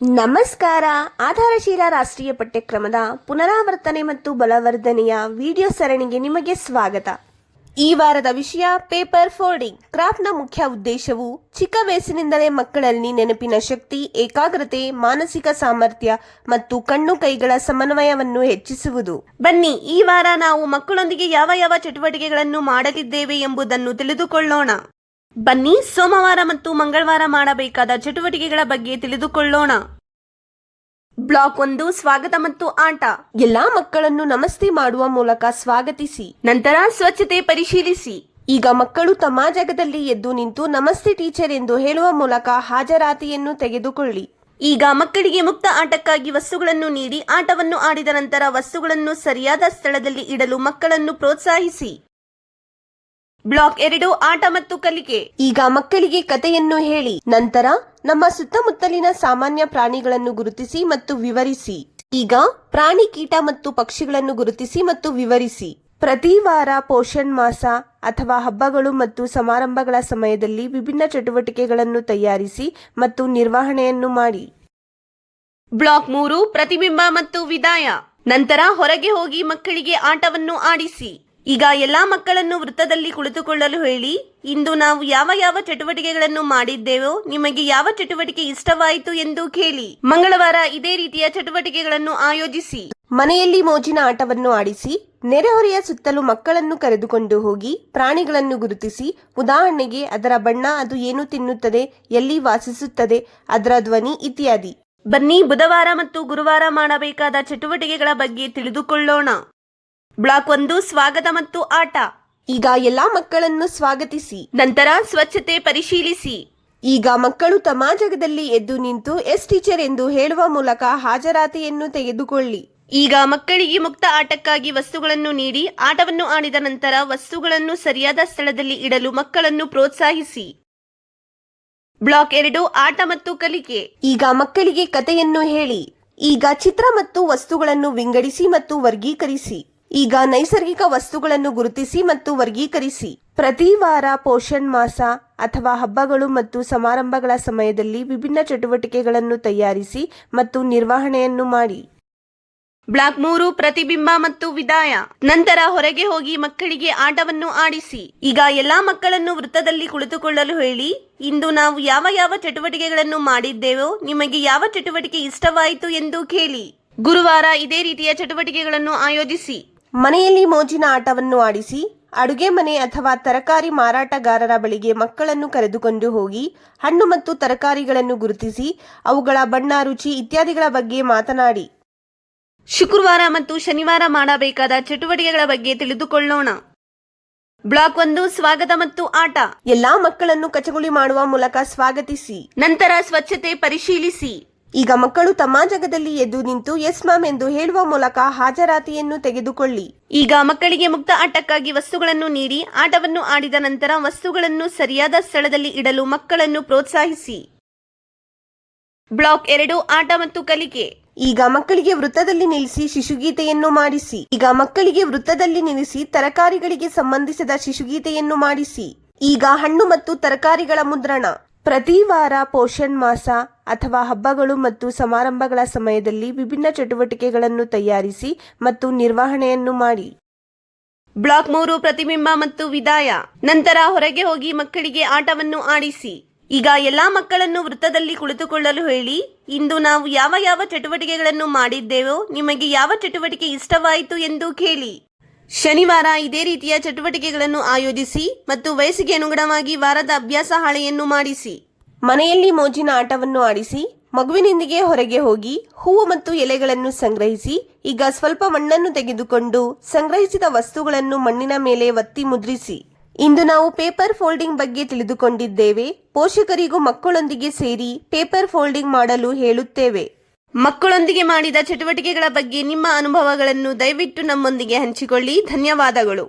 ನಮಸ್ಕಾರ. ಆಧಾರಶೀಲ ರಾಷ್ಟ್ರೀಯ ಪಠ್ಯಕ್ರಮದ ಪುನರಾವರ್ತನೆ ಮತ್ತು ಬಲವರ್ಧನೆಯ ವಿಡಿಯೋ ಸರಣಿಗೆ ನಿಮಗೆ ಸ್ವಾಗತ. ಈ ವಾರದ ವಿಷಯ ಪೇಪರ್ ಫೋಲ್ಡಿಂಗ್. ಕ್ರಾಫ್ಟ್ನ ಮುಖ್ಯ ಉದ್ದೇಶವು ಚಿಕ್ಕ ವಯಸ್ಸಿನಿಂದಲೇ ಮಕ್ಕಳಲ್ಲಿ ನೆನಪಿನ ಶಕ್ತಿ, ಏಕಾಗ್ರತೆ, ಮಾನಸಿಕ ಸಾಮರ್ಥ್ಯ ಮತ್ತು ಕಣ್ಣು ಕೈಗಳ ಸಮನ್ವಯವನ್ನು ಹೆಚ್ಚಿಸುವುದು. ಬನ್ನಿ, ಈ ವಾರ ನಾವು ಮಕ್ಕಳೊಂದಿಗೆ ಯಾವ ಚಟುವಟಿಕೆಗಳನ್ನು ಮಾಡಲಿದ್ದೇವೆ ಎಂಬುದನ್ನು ತಿಳಿದುಕೊಳ್ಳೋಣ. ಬನ್ನಿ, ಸೋಮವಾರ ಮತ್ತು ಮಂಗಳವಾರ ಮಾಡಬೇಕಾದ ಚಟುವಟಿಕೆಗಳ ಬಗ್ಗೆ ತಿಳಿದುಕೊಳ್ಳೋಣ. ಬ್ಲಾಕ್ 1, ಸ್ವಾಗತ ಮತ್ತು ಆಟ. ಎಲ್ಲಾ ಮಕ್ಕಳನ್ನು ನಮಸ್ತೆ ಮಾಡುವ ಮೂಲಕ ಸ್ವಾಗತಿಸಿ. ನಂತರ ಸ್ವಚ್ಛತೆ ಪರಿಶೀಲಿಸಿ. ಈಗ ಮಕ್ಕಳು ತಮ್ಮ ಜಾಗದಲ್ಲಿ ಎದ್ದು ನಿಂತು ನಮಸ್ತೆ ಟೀಚರ್ ಎಂದು ಹೇಳುವ ಮೂಲಕ ಹಾಜರಾತಿಯನ್ನು ತೆಗೆದುಕೊಳ್ಳಿ. ಈಗ ಮಕ್ಕಳಿಗೆ ಮುಕ್ತ ಆಟಕ್ಕಾಗಿ ವಸ್ತುಗಳನ್ನು ನೀಡಿ ಆಟವನ್ನು ಆಡಿದ ನಂತರ ವಸ್ತುಗಳನ್ನು ಸರಿಯಾದ ಸ್ಥಳದಲ್ಲಿ ಇಡಲು ಮಕ್ಕಳನ್ನು ಪ್ರೋತ್ಸಾಹಿಸಿ. ಬ್ಲಾಕ್ 2, ಆಟ ಮತ್ತು ಕಲಿಕೆ. ಈಗ ಮಕ್ಕಳಿಗೆ ಕಥೆಯನ್ನು ಹೇಳಿ. ನಂತರ ನಮ್ಮ ಸುತ್ತಮುತ್ತಲಿನ ಸಾಮಾನ್ಯ ಪ್ರಾಣಿಗಳನ್ನು ಗುರುತಿಸಿ ಮತ್ತು ವಿವರಿಸಿ. ಈಗ ಪ್ರಾಣಿ, ಕೀಟ ಮತ್ತು ಪಕ್ಷಿಗಳನ್ನು ಗುರುತಿಸಿ ಮತ್ತು ವಿವರಿಸಿ. ಪ್ರತಿ ವಾರ ಪೋಷಣ್ ಮಾಸ ಅಥವಾ ಹಬ್ಬಗಳು ಮತ್ತು ಸಮಾರಂಭಗಳ ಸಮಯದಲ್ಲಿ ವಿಭಿನ್ನ ಚಟುವಟಿಕೆಗಳನ್ನು ತಯಾರಿಸಿ ಮತ್ತು ನಿರ್ವಹಣೆಯನ್ನು ಮಾಡಿ. ಬ್ಲಾಕ್ 3, ಪ್ರತಿಬಿಂಬ ಮತ್ತು ವಿದಾಯ. ನಂತರ ಹೊರಗೆ ಹೋಗಿ ಮಕ್ಕಳಿಗೆ ಆಟವನ್ನು ಆಡಿಸಿ. ಈಗ ಎಲ್ಲಾ ಮಕ್ಕಳನ್ನು ವೃತ್ತದಲ್ಲಿ ಕುಳಿತುಕೊಳ್ಳಲು ಹೇಳಿ. ಇಂದು ನಾವು ಯಾವ ಚಟುವಟಿಕೆಗಳನ್ನು ಮಾಡಿದ್ದೇವೋ, ನಿಮಗೆ ಯಾವ ಚಟುವಟಿಕೆ ಇಷ್ಟವಾಯಿತು ಎಂದು ಕೇಳಿ. ಮಂಗಳವಾರ ಇದೇ ರೀತಿಯ ಚಟುವಟಿಕೆಗಳನ್ನು ಆಯೋಜಿಸಿ. ಮನೆಯಲ್ಲಿ ಮೋಜಿನ ಆಟವನ್ನು ಆಡಿಸಿ. ನೆರೆಹೊರೆಯ ಸುತ್ತಲೂ ಮಕ್ಕಳನ್ನು ಕರೆದುಕೊಂಡು ಹೋಗಿ ಪ್ರಾಣಿಗಳನ್ನು ಗುರುತಿಸಿ. ಉದಾಹರಣೆಗೆ ಅದರ ಬಣ್ಣ, ಅದು ಏನು ತಿನ್ನುತ್ತದೆ, ಎಲ್ಲಿ ವಾಸಿಸುತ್ತದೆ, ಅದರ ಧ್ವನಿ ಇತ್ಯಾದಿ. ಬನ್ನಿ, ಬುಧವಾರ ಮತ್ತು ಗುರುವಾರ ಮಾಡಬೇಕಾದ ಚಟುವಟಿಕೆಗಳ ಬಗ್ಗೆ ತಿಳಿದುಕೊಳ್ಳೋಣ. ಬ್ಲಾಕ್ 1, ಸ್ವಾಗತ ಮತ್ತು ಆಟ. ಈಗ ಎಲ್ಲಾ ಮಕ್ಕಳನ್ನು ಸ್ವಾಗತಿಸಿ. ನಂತರ ಸ್ವಚ್ಛತೆ ಪರಿಶೀಲಿಸಿ. ಈಗ ಮಕ್ಕಳು ತಮ್ಮ ಜಾಗದಲ್ಲಿ ಎದ್ದು ನಿಂತು ಎಸ್ ಟೀಚರ್ ಎಂದು ಹೇಳುವ ಮೂಲಕ ಹಾಜರಾತಿಯನ್ನು ತೆಗೆದುಕೊಳ್ಳಿ. ಈಗ ಮಕ್ಕಳಿಗೆ ಮುಕ್ತ ಆಟಕ್ಕಾಗಿ ವಸ್ತುಗಳನ್ನು ನೀಡಿ ಆಟವನ್ನು ಆಡಿದ ನಂತರ ವಸ್ತುಗಳನ್ನು ಸರಿಯಾದ ಸ್ಥಳದಲ್ಲಿ ಇಡಲು ಮಕ್ಕಳನ್ನು ಪ್ರೋತ್ಸಾಹಿಸಿ. ಬ್ಲಾಕ್ 2, ಆಟ ಮತ್ತು ಕಲಿಕೆ. ಈಗ ಮಕ್ಕಳಿಗೆ ಕಥೆಯನ್ನು ಹೇಳಿ. ಈಗ ಚಿತ್ರ ಮತ್ತು ವಸ್ತುಗಳನ್ನು ವಿಂಗಡಿಸಿ ಮತ್ತು ವರ್ಗೀಕರಿಸಿ. ಈಗ ನೈಸರ್ಗಿಕ ವಸ್ತುಗಳನ್ನು ಗುರುತಿಸಿ ಮತ್ತು ವರ್ಗೀಕರಿಸಿ. ಪ್ರತಿ ವಾರ ಪೋಷಣ್ ಮಾಸ ಅಥವಾ ಹಬ್ಬಗಳು ಮತ್ತು ಸಮಾರಂಭಗಳ ಸಮಯದಲ್ಲಿ ವಿಭಿನ್ನ ಚಟುವಟಿಕೆಗಳನ್ನು ತಯಾರಿಸಿ ಮತ್ತು ನಿರ್ವಹಣೆಯನ್ನು ಮಾಡಿ. ಬ್ಲಾಕ್ 3, ಪ್ರತಿಬಿಂಬ ಮತ್ತು ವಿದಾಯ. ನಂತರ ಹೊರಗೆ ಹೋಗಿ ಮಕ್ಕಳಿಗೆ ಆಟವನ್ನು ಆಡಿಸಿ. ಈಗ ಎಲ್ಲಾ ಮಕ್ಕಳನ್ನು ವೃತ್ತದಲ್ಲಿ ಕುಳಿತುಕೊಳ್ಳಲು ಹೇಳಿ. ಇಂದು ನಾವು ಯಾವ ಚಟುವಟಿಕೆಗಳನ್ನು ಮಾಡಿದ್ದೇವೋ, ನಿಮಗೆ ಯಾವ ಚಟುವಟಿಕೆ ಇಷ್ಟವಾಯಿತು ಎಂದು ಕೇಳಿ. ಗುರುವಾರ ಇದೇ ರೀತಿಯ ಚಟುವಟಿಕೆಗಳನ್ನು ಆಯೋಜಿಸಿ. ಮನೆಯಲ್ಲಿ ಮೋಜಿನ ಆಟವನ್ನು ಆಡಿಸಿ. ಅಡುಗೆ ಮನೆ ಅಥವಾ ತರಕಾರಿ ಮಾರಾಟಗಾರರ ಬಳಿಗೆ ಮಕ್ಕಳನ್ನು ಕರೆದುಕೊಂಡು ಹೋಗಿ ಹಣ್ಣು ಮತ್ತು ತರಕಾರಿಗಳನ್ನು ಗುರುತಿಸಿ ಅವುಗಳ ಬಣ್ಣ, ರುಚಿ ಇತ್ಯಾದಿಗಳ ಬಗ್ಗೆ ಮಾತನಾಡಿ. ಶುಕ್ರವಾರ ಮತ್ತು ಶನಿವಾರ ಮಾಡಬೇಕಾದ ಚಟುವಟಿಕೆಗಳ ಬಗ್ಗೆ ತಿಳಿದುಕೊಳ್ಳೋಣ. ಬ್ಲಾಕ್ 1, ಸ್ವಾಗತ ಮತ್ತು ಆಟ. ಎಲ್ಲಾ ಮಕ್ಕಳನ್ನು ಕಚಗುಳಿ ಮಾಡುವ ಮೂಲಕ ಸ್ವಾಗತಿಸಿ. ನಂತರ ಸ್ವಚ್ಛತೆ ಪರಿಶೀಲಿಸಿ. ಈಗ ಮಕ್ಕಳು ತಮ್ಮ ಜಾಗದಲ್ಲಿ ಎದ್ದು ನಿಂತು ಎಸ್ ಮ್ಯಾಮ್ ಎಂದು ಹೇಳುವ ಮೂಲಕ ಹಾಜರಾತಿಯನ್ನು ತೆಗೆದುಕೊಳ್ಳಿ. ಈಗ ಮಕ್ಕಳಿಗೆ ಮುಕ್ತ ಆಟಕ್ಕಾಗಿ ವಸ್ತುಗಳನ್ನು ನೀಡಿ ಆಟವನ್ನು ಆಡಿದ ನಂತರ ವಸ್ತುಗಳನ್ನು ಸರಿಯಾದ ಸ್ಥಳದಲ್ಲಿ ಇಡಲು ಮಕ್ಕಳನ್ನು ಪ್ರೋತ್ಸಾಹಿಸಿ. ಬ್ಲಾಕ್ 2, ಆಟ ಮತ್ತು ಕಲಿಕೆ. ಈಗ ಮಕ್ಕಳಿಗೆ ವೃತ್ತದಲ್ಲಿ ನಿಲ್ಲಿಸಿ ಶಿಶುಗೀತೆಯನ್ನು ಮಾಡಿಸಿ. ಈಗ ಮಕ್ಕಳಿಗೆ ವೃತ್ತದಲ್ಲಿ ನಿಲ್ಲಿಸಿ ತರಕಾರಿಗಳಿಗೆ ಸಂಬಂಧಿಸಿದ ಶಿಶುಗೀತೆಯನ್ನು ಮಾಡಿಸಿ. ಈಗ ಹಣ್ಣು ಮತ್ತು ತರಕಾರಿಗಳ ಮುದ್ರಣ. ಪ್ರತಿ ವಾರ ಪೋಷಣ್ ಮಾಸ ಅಥವಾ ಹಬ್ಬಗಳು ಮತ್ತು ಸಮಾರಂಭಗಳ ಸಮಯದಲ್ಲಿ ವಿಭಿನ್ನ ಚಟುವಟಿಕೆಗಳನ್ನು ತಯಾರಿಸಿ ಮತ್ತು ನಿರ್ವಹಣೆಯನ್ನು ಮಾಡಿ. ಬ್ಲಾಕ್ 3, ಪ್ರತಿಬಿಂಬ ಮತ್ತು ವಿದಾಯ. ನಂತರ ಹೊರಗೆ ಹೋಗಿ ಮಕ್ಕಳಿಗೆ ಆಟವನ್ನು ಆಡಿಸಿ. ಈಗ ಎಲ್ಲಾ ಮಕ್ಕಳನ್ನು ವೃತ್ತದಲ್ಲಿ ಕುಳಿತುಕೊಳ್ಳಲು ಹೇಳಿ. ಇಂದು ನಾವು ಯಾವ ಚಟುವಟಿಕೆಗಳನ್ನು ಮಾಡಿದ್ದೇವೋ, ನಿಮಗೆ ಯಾವ ಚಟುವಟಿಕೆ ಇಷ್ಟವಾಯಿತು ಎಂದು ಕೇಳಿ. ಶನಿವಾರ ಇದೇ ರೀತಿಯ ಚಟುವಟಿಕೆಗಳನ್ನು ಆಯೋಜಿಸಿ ಮತ್ತು ವಯಸ್ಸಿಗೆ ಅನುಗುಣವಾಗಿ ವಾರದ ಅಭ್ಯಾಸ ಹಾಳೆಯನ್ನು ಮಾಡಿಸಿ. ಮನೆಯಲ್ಲಿ ಮೋಜಿನ ಆಟವನ್ನು ಆಡಿಸಿ. ಮಗುವಿನೊಂದಿಗೆ ಹೊರಗೆ ಹೋಗಿ ಹೂವು ಮತ್ತು ಎಲೆಗಳನ್ನು ಸಂಗ್ರಹಿಸಿ. ಈಗ ಸ್ವಲ್ಪ ಮಣ್ಣನ್ನು ತೆಗೆದುಕೊಂಡು ಸಂಗ್ರಹಿಸಿದ ವಸ್ತುಗಳನ್ನು ಮಣ್ಣಿನ ಮೇಲೆ ಒತ್ತಿ ಮುದ್ರಿಸಿ. ಇಂದು ನಾವು ಪೇಪರ್ ಫೋಲ್ಡಿಂಗ್ ಬಗ್ಗೆ ತಿಳಿದುಕೊಂಡಿದ್ದೇವೆ. ಪೋಷಕರಿಗೂ ಮಕ್ಕಳೊಂದಿಗೆ ಸೇರಿ ಪೇಪರ್ ಫೋಲ್ಡಿಂಗ್ ಮಾಡಲು ಹೇಳುತ್ತೇವೆ. ಮಕ್ಕಳೊಂದಿಗೆ ಮಾಡಿದ ಚಟುವಟಿಕೆಗಳ ಬಗ್ಗೆ ನಿಮ್ಮ ಅನುಭವಗಳನ್ನು ದಯವಿಟ್ಟು ನಮ್ಮೊಂದಿಗೆ ಹಂಚಿಕೊಳ್ಳಿ. ಧನ್ಯವಾದಗಳು.